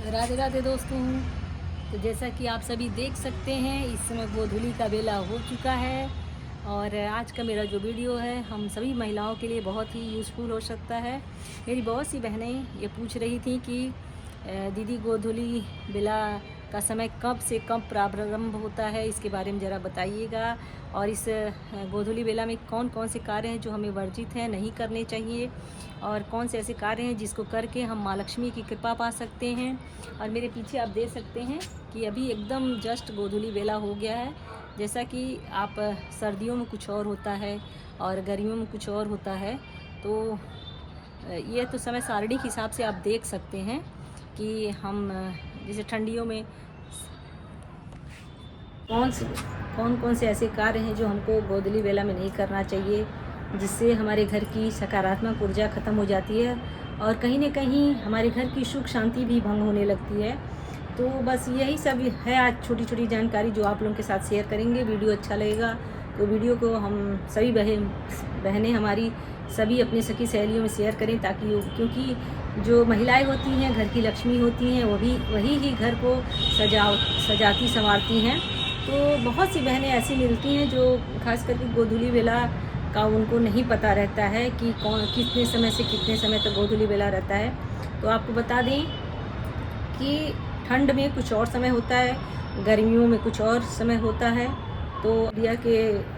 राधे राधे दोस्तों। तो जैसा कि आप सभी देख सकते हैं, इस समय गोधूली का बेला हो चुका है और आज का मेरा जो वीडियो है हम सभी महिलाओं के लिए बहुत ही यूज़फुल हो सकता है। मेरी बहुत सी बहनें ये पूछ रही थी कि दीदी गोधूली बेला का समय कब से कब प्रारंभ होता है, इसके बारे में ज़रा बताइएगा। और इस गोधूली बेला में कौन कौन से कार्य हैं जो हमें वर्जित हैं, नहीं करने चाहिए, और कौन से ऐसे कार्य हैं जिसको करके हम माँ लक्ष्मी की कृपा पा सकते हैं। और मेरे पीछे आप देख सकते हैं कि अभी एकदम जस्ट गोधूली बेला हो गया है। जैसा कि आप सर्दियों में कुछ और होता है और गर्मियों में कुछ और होता है, तो ये तो समय सारणी के हिसाब से आप देख सकते हैं कि हम जैसे ठंडियों में कौन कौन से ऐसे कार्य हैं जो हमको गोधूली बेला में नहीं करना चाहिए, जिससे हमारे घर की सकारात्मक ऊर्जा ख़त्म हो जाती है और कहीं न कहीं हमारे घर की सुख शांति भी भंग होने लगती है। तो बस यही सब है आज छोटी छोटी जानकारी जो आप लोगों के साथ शेयर करेंगे। वीडियो अच्छा लगेगा तो वीडियो को हम सभी बहनें हमारी सभी अपनी सखी सहेलियों में शेयर करें, ताकि क्योंकि जो महिलाएं होती हैं घर की लक्ष्मी होती हैं, वही ही घर को सजाती संवारती हैं। तो बहुत सी बहनें ऐसी मिलती हैं जो खास करके गोधूली बेला का उनको नहीं पता रहता है कि कौन कितने समय से कितने समय तक गोधूली बेला रहता है। तो आपको बता दें कि ठंड में कुछ और समय होता है, गर्मियों में कुछ और समय होता है। तो मीडिया के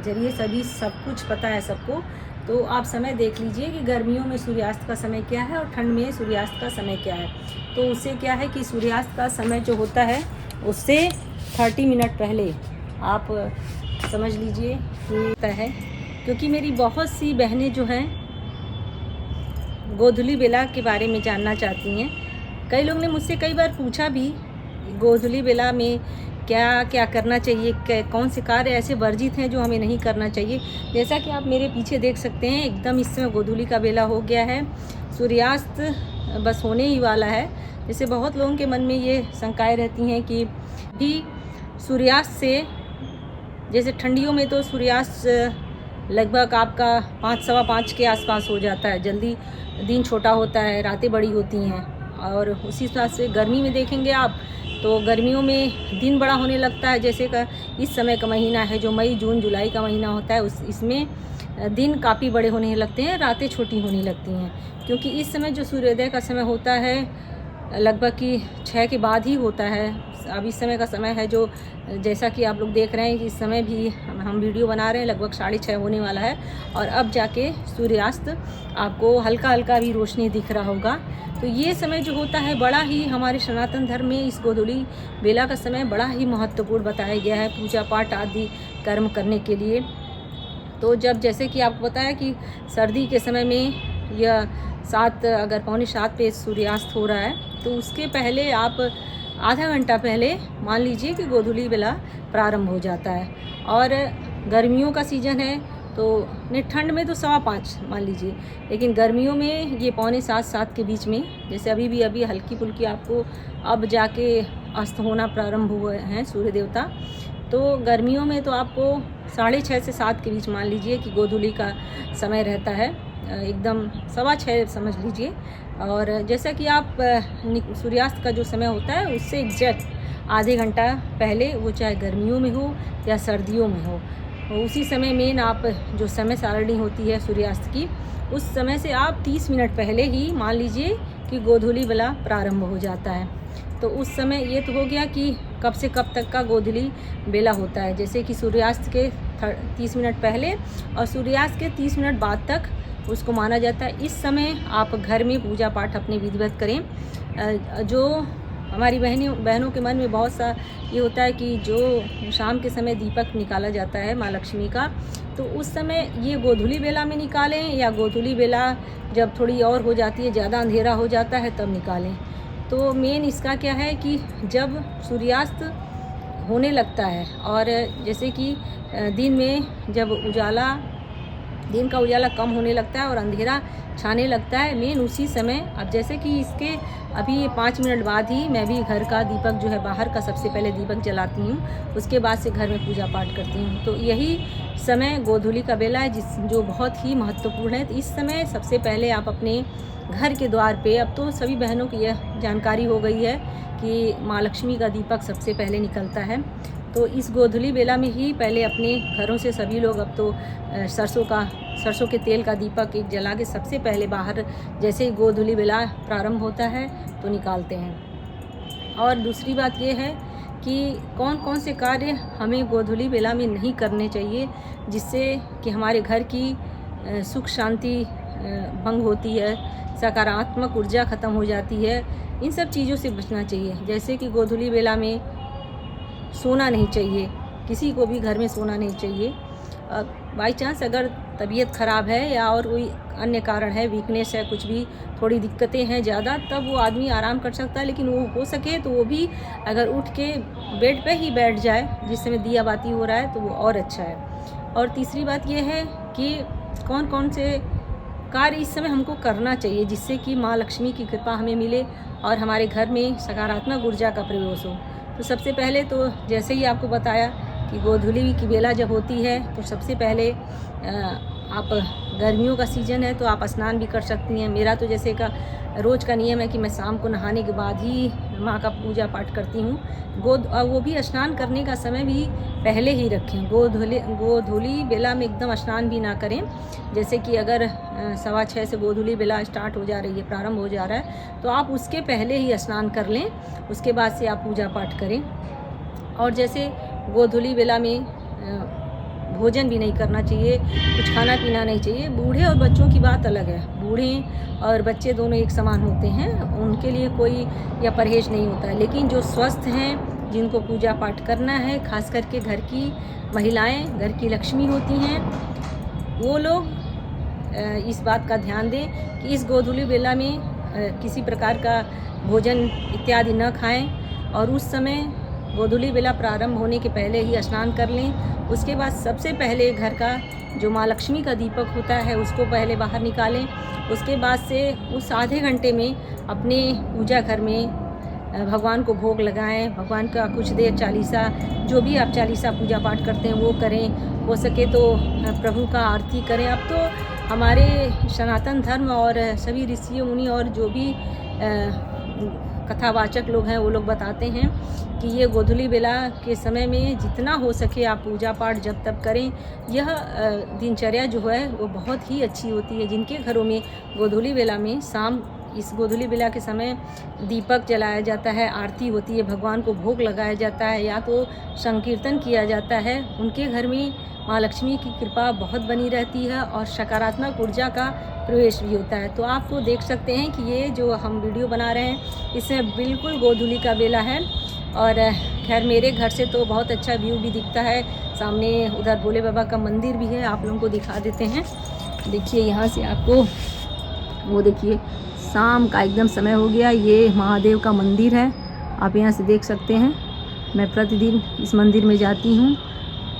ज़रिए सभी सब कुछ पता है सबको। तो आप समय देख लीजिए कि गर्मियों में सूर्यास्त का समय क्या है और ठंड में सूर्यास्त का समय क्या है। तो उससे क्या है कि सूर्यास्त का समय जो होता है उससे 30 मिनट पहले आप समझ लीजिए कि है, क्योंकि मेरी बहुत सी बहनें जो हैं गोधूली बेला के बारे में जानना चाहती हैं। कई लोग ने मुझसे कई बार पूछा भी गोधूली बेला में क्या क्या करना चाहिए, कौन से कार्य ऐसे वर्जित हैं जो हमें नहीं करना चाहिए। जैसा कि आप मेरे पीछे देख सकते हैं, एकदम इस समय गोधूली का बेला हो गया है, सूर्यास्त बस होने ही वाला है। जैसे बहुत लोगों के मन में ये शंकाएं रहती हैं कि भी सूर्यास्त से, जैसे ठंडियों में तो सूर्यास्त लगभग आपका 5 सवा 5 के आसपास हो जाता है, जल्दी दिन छोटा होता है, रातें बड़ी होती हैं। और उसी हिसाब से गर्मी में देखेंगे आप तो गर्मियों में दिन बड़ा होने लगता है। जैसे का इस समय का महीना है जो मई जून जुलाई का महीना होता है, इसमें दिन काफ़ी बड़े होने लगते हैं, रातें छोटी होने लगती हैं। क्योंकि इस समय जो सूर्योदय का समय होता है लगभग कि 6 के बाद ही होता है। अब इस समय का समय है जो, जैसा कि आप लोग देख रहे हैं कि इस समय भी हम वीडियो बना रहे हैं, लगभग 6:30 होने वाला है और अब जाके सूर्यास्त आपको हल्का हल्का भी रोशनी दिख रहा होगा। तो ये समय जो होता है बड़ा ही हमारे सनातन धर्म में इस गोधूली बेला का समय बड़ा ही महत्वपूर्ण बताया गया है पूजा पाठ आदि कर्म करने के लिए। तो जब जैसे कि आपको पता है कि सर्दी के समय में यह 7 अगर पौने 7 पे सूर्यास्त हो रहा है तो उसके पहले आप आधा घंटा पहले मान लीजिए कि गोधूली बेला प्रारंभ हो जाता है। और गर्मियों का सीज़न है तो नहीं, ठंड में तो 5:15 मान लीजिए, लेकिन गर्मियों में ये पौने 7 के बीच में, जैसे अभी हल्की फुल्की आपको अब जाके अस्त होना प्रारंभ हुए हैं सूर्य देवता। तो गर्मियों में तो आपको 6:30 से 7 के बीच मान लीजिए कि गोधूली का समय रहता है, एकदम 6:15 समझ लीजिए। और जैसा कि आप सूर्यास्त का जो समय होता है उससे एग्जैक्ट आधे घंटा पहले, वो चाहे गर्मियों में हो या सर्दियों में हो, उसी समय मेन आप जो समय सारणी होती है सूर्यास्त की, उस समय से आप 30 मिनट पहले ही मान लीजिए कि गोधूली बेला प्रारंभ हो जाता है। तो उस समय ये तो हो गया कि कब से कब तक का गोधूली बेला होता है। जैसे कि सूर्यास्त के 30 मिनट पहले और सूर्यास्त के 30 मिनट बाद तक उसको माना जाता है। इस समय आप घर में पूजा पाठ अपने विधिवत करें। जो हमारी बहनों के मन में बहुत सा ये होता है कि जो शाम के समय दीपक निकाला जाता है माँ लक्ष्मी का, तो उस समय ये गोधूली बेला में निकालें या गोधूली बेला जब थोड़ी और हो जाती है, ज़्यादा अंधेरा हो जाता है तब निकालें। तो मेन इसका क्या है कि जब सूर्यास्त होने लगता है और जैसे कि दिन में जब उजाला दिन का उजाला कम होने लगता है और अंधेरा छाने लगता है मेन उसी समय। अब जैसे कि इसके अभी 5 मिनट बाद ही मैं भी घर का दीपक जो है बाहर का सबसे पहले दीपक जलाती हूँ, उसके बाद से घर में पूजा पाठ करती हूँ। तो यही समय गोधूली का बेला है जो बहुत ही महत्वपूर्ण है। तो इस समय सबसे पहले आप अपने घर के द्वार पे, अब तो सभी बहनों की यह जानकारी हो गई है कि माँ लक्ष्मी का दीपक सबसे पहले निकलता है। तो इस गोधूली बेला में ही पहले अपने घरों से सभी लोग अब तो सरसों के तेल का दीपक एक जला के सबसे पहले बाहर जैसे ही गोधूली बेला प्रारंभ होता है तो निकालते हैं। और दूसरी बात ये है कि कौन कौन से कार्य हमें गोधूली बेला में नहीं करने चाहिए जिससे कि हमारे घर की सुख शांति भंग होती है, सकारात्मक ऊर्जा ख़त्म हो जाती है। इन सब चीज़ों से बचना चाहिए। जैसे कि गोधूली बेला में सोना नहीं चाहिए, किसी को भी घर में सोना नहीं चाहिए। बाई चांस अगर तबीयत ख़राब है या और कोई अन्य कारण है, वीकनेस है, कुछ भी थोड़ी दिक्कतें हैं ज़्यादा, तब वो आदमी आराम कर सकता है। लेकिन वो हो सके तो वो भी अगर उठ के बेड पे ही बैठ जाए जिस समय दिया बाती हो रहा है तो वो और अच्छा है। और तीसरी बात ये है कि कौन कौन से कार्य इस समय हमको करना चाहिए जिससे कि माँ लक्ष्मी की कृपा हमें मिले और हमारे घर में सकारात्मक ऊर्जा का प्रवेश हो। तो सबसे पहले तो जैसे ही आपको बताया कि गोधूली की बेला जब होती है तो सबसे पहले आप गर्मियों का सीज़न है तो आप स्नान भी कर सकती हैं। मेरा तो जैसे का रोज़ का नियम है कि मैं शाम को नहाने के बाद ही माँ का पूजा पाठ करती हूँ। वो भी स्नान करने का समय भी पहले ही रखें। गोधूली बेला में एकदम स्नान भी ना करें। जैसे कि अगर 6:15 से गोधूली बेला स्टार्ट हो जा रही है, प्रारंभ हो जा रहा है, तो आप उसके पहले ही स्नान कर लें, उसके बाद से आप पूजा पाठ करें। और जैसे गोधूली बेला में भोजन भी नहीं करना चाहिए, कुछ खाना पीना नहीं चाहिए। बूढ़े और बच्चों की बात अलग है, बूढ़े और बच्चे दोनों एक समान होते हैं, उनके लिए कोई या परहेज नहीं होता है। लेकिन जो स्वस्थ हैं, जिनको पूजा पाठ करना है, खास करके घर की महिलाएं, घर की लक्ष्मी होती हैं, वो लोग इस बात का ध्यान दें कि इस गोधूली बेला में किसी प्रकार का भोजन इत्यादि न खाएं और उस समय गोधूली बेला प्रारंभ होने के पहले ही स्नान कर लें। उसके बाद सबसे पहले घर का जो माँ लक्ष्मी का दीपक होता है उसको पहले बाहर निकालें। उसके बाद से उस आधे घंटे में अपने पूजा घर में भगवान को भोग लगाएं, भगवान का कुछ देर चालीसा, जो भी आप चालीसा पूजा पाठ करते हैं वो करें। हो सके तो प्रभु का आरती करें। अब तो हमारे सनातन धर्म और सभी ऋषि मुनि और जो भी कथावाचक लोग हैं वो लोग बताते हैं कि ये गोधूली बेला के समय में जितना हो सके आप पूजा पाठ जब तक करें। यह दिनचर्या जो है वो बहुत ही अच्छी होती है। जिनके घरों में गोधूली बेला में शाम इस गोधूली बेला के समय दीपक जलाया जाता है, आरती होती है, भगवान को भोग लगाया जाता है या तो संकीर्तन किया जाता है, उनके घर में माँ लक्ष्मी की कृपा बहुत बनी रहती है और सकारात्मक ऊर्जा का प्रवेश भी होता है। तो आप वो देख सकते हैं कि ये जो हम वीडियो बना रहे हैं इसमें बिल्कुल गोधूली का बेला है। और खैर मेरे घर से तो बहुत अच्छा व्यू भी दिखता है। सामने उधर भोले बाबा का मंदिर भी है, आप लोगों को दिखा देते हैं। देखिए यहाँ से आपको वो देखिए शाम का एकदम समय हो गया। ये महादेव का मंदिर है, आप यहाँ से देख सकते हैं। मैं प्रतिदिन इस मंदिर में जाती हूँ।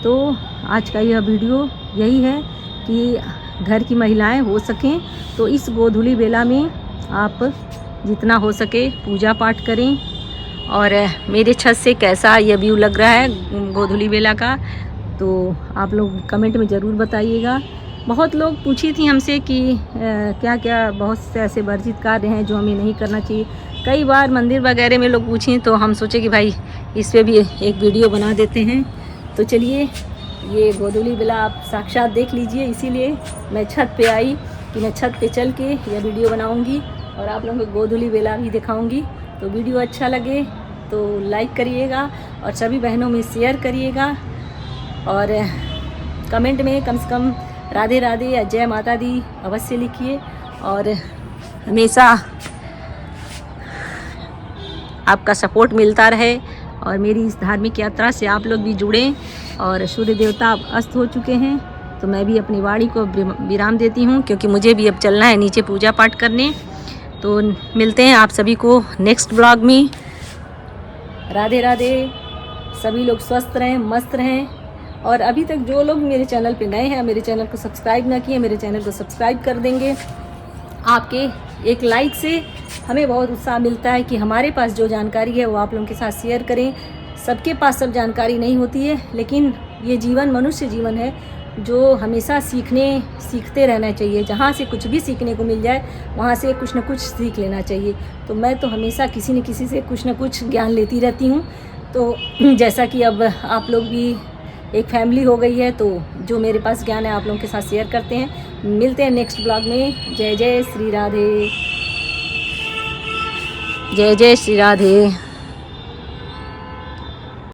तो आज का यह वीडियो यही है कि घर की महिलाएं हो सकें तो इस गोधूली बेला में आप जितना हो सके पूजा पाठ करें। और मेरे छत से कैसा यह व्यू लग रहा है गोधूली बेला का, तो आप लोग कमेंट में ज़रूर बताइएगा। बहुत लोग पूछी थी हमसे कि क्या क्या बहुत से ऐसे वर्जित कार्य हैं जो हमें नहीं करना चाहिए। कई बार मंदिर वगैरह में लोग पूछें तो हम सोचे कि भाई इस पर भी एक वीडियो बना देते हैं। तो चलिए ये गोधूली बेला आप साक्षात देख लीजिए। इसीलिए मैं छत पे आई कि मैं छत पे चल के यह वीडियो बनाऊंगी और आप लोगों को गोधूली बेला भी दिखाऊंगी। तो वीडियो अच्छा लगे तो लाइक करिएगा और सभी बहनों में शेयर करिएगा और कमेंट में कम से कम राधे राधे या जय माता दी अवश्य लिखिए। और हमेशा आपका सपोर्ट मिलता रहे और मेरी इस धार्मिक यात्रा से आप लोग भी जुड़ें। और सूर्य देवता अब अस्त हो चुके हैं तो मैं भी अपनी वाणी को विराम देती हूँ क्योंकि मुझे भी अब चलना है नीचे पूजा पाठ करने। तो मिलते हैं आप सभी को नेक्स्ट ब्लॉग में। राधे राधे, सभी लोग स्वस्थ रहें, मस्त रहें और अभी तक जो लोग मेरे चैनल पे नए हैं, मेरे चैनल को सब्सक्राइब ना किए, मेरे चैनल को सब्सक्राइब कर देंगे। आपके एक लाइक से हमें बहुत उत्साह मिलता है कि हमारे पास जो जानकारी है वो आप लोगों के साथ शेयर करें। सबके पास सब जानकारी नहीं होती है, लेकिन ये जीवन मनुष्य जीवन है जो हमेशा सीखते रहना चाहिए। जहाँ से कुछ भी सीखने को मिल जाए वहाँ से कुछ ना कुछ सीख लेना चाहिए। तो मैं तो हमेशा किसी न किसी से कुछ ना कुछ ज्ञान लेती रहती हूँ। तो जैसा कि अब आप लोग भी एक फैमिली हो गई है, तो जो मेरे पास ज्ञान है आप लोगों के साथ शेयर करते हैं। मिलते हैं नेक्स्ट ब्लॉग में। जय जय श्री राधे, जय जय श्री राधे।